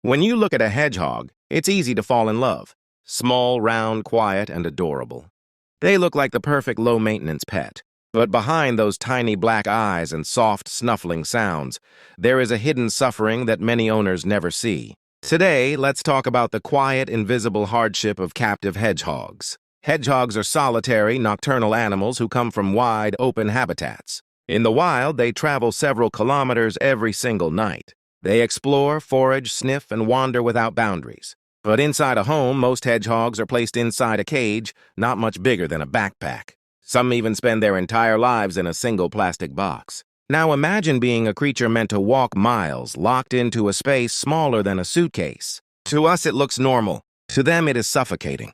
When you look at a hedgehog, it's easy to fall in love. Small, round, quiet, and adorable. They look like the perfect low-maintenance pet. But behind those tiny black eyes and soft, snuffling sounds, there is a hidden suffering that many owners never see. Today, let's talk about the quiet, invisible hardship of captive hedgehogs. Hedgehogs are solitary, nocturnal animals who come from wide, open habitats. In the wild, they travel several kilometers every single night. They explore, forage, sniff, and wander without boundaries. But inside a home, most hedgehogs are placed inside a cage, not much bigger than a backpack. Some even spend their entire lives in a single plastic box. Now imagine being a creature meant to walk miles, locked into a space smaller than a suitcase. To us, it looks normal. To them, it is suffocating.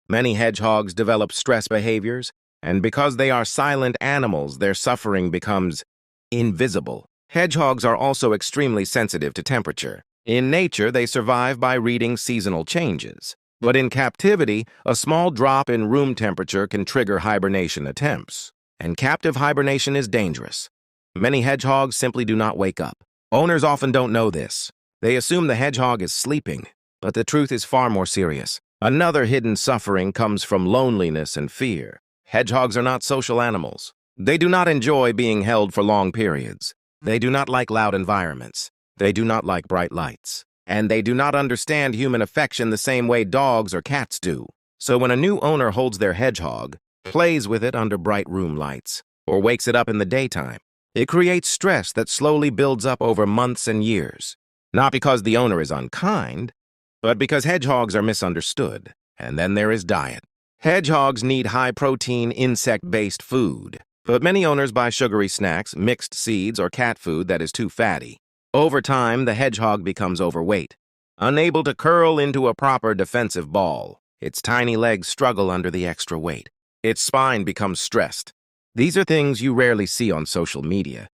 Many hedgehogs develop stress behaviors, and because they are silent animals, their suffering becomes invisible. Hedgehogs are also extremely sensitive to temperature. In nature, they survive by reading seasonal changes. But in captivity, a small drop in room temperature can trigger hibernation attempts. And captive hibernation is dangerous. Many hedgehogs simply do not wake up. Owners often don't know this. They assume the hedgehog is sleeping, but the truth is far more serious. Another hidden suffering comes from loneliness and fear. Hedgehogs are not social animals. They do not enjoy being held for long periods. They do not like loud environments. They do not like bright lights. And they do not understand human affection the same way dogs or cats do. So when a new owner holds their hedgehog, plays with it under bright room lights, or wakes it up in the daytime, it creates stress that slowly builds up over months and years. Not because the owner is unkind, but because hedgehogs are misunderstood. And then there is diet. Hedgehogs need high-protein, insect-based food. But many owners buy sugary snacks, mixed seeds, or cat food that is too fatty. Over time, the hedgehog becomes overweight, unable to curl into a proper defensive ball. Its tiny legs struggle under the extra weight. Its spine becomes stressed. These are things you rarely see on social media,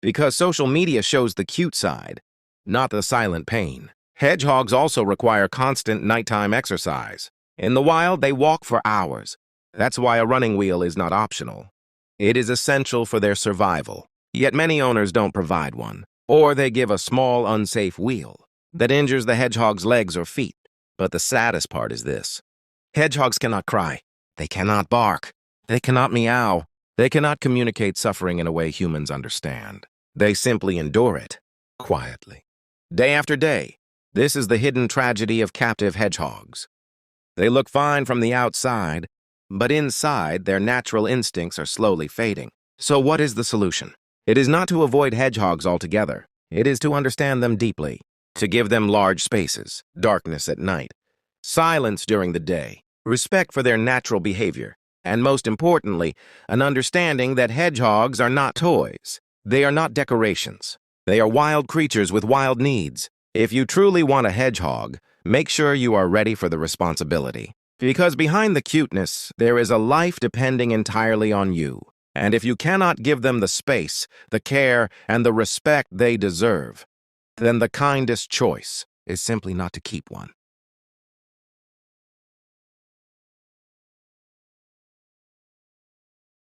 because social media shows the cute side, not the silent pain. Hedgehogs also require constant nighttime exercise. In the wild, they walk for hours. That's why a running wheel is not optional. It is essential for their survival. Yet many owners don't provide one, or they give a small, unsafe wheel that injures the hedgehog's legs or feet. But the saddest part is this. Hedgehogs cannot cry. They cannot bark. They cannot meow. They cannot communicate suffering in a way humans understand. They simply endure it, quietly. Day after day, this is the hidden tragedy of captive hedgehogs. They look fine from the outside, but inside, their natural instincts are slowly fading. So what is the solution? It is not to avoid hedgehogs altogether. It is to understand them deeply, to give them large spaces, darkness at night, silence during the day, respect for their natural behavior, and most importantly, an understanding that hedgehogs are not toys. They are not decorations. They are wild creatures with wild needs. If you truly want a hedgehog, make sure you are ready for the responsibility. Because behind the cuteness, there is a life depending entirely on you. And if you cannot give them the space, the care, and the respect they deserve, then the kindest choice is simply not to keep one.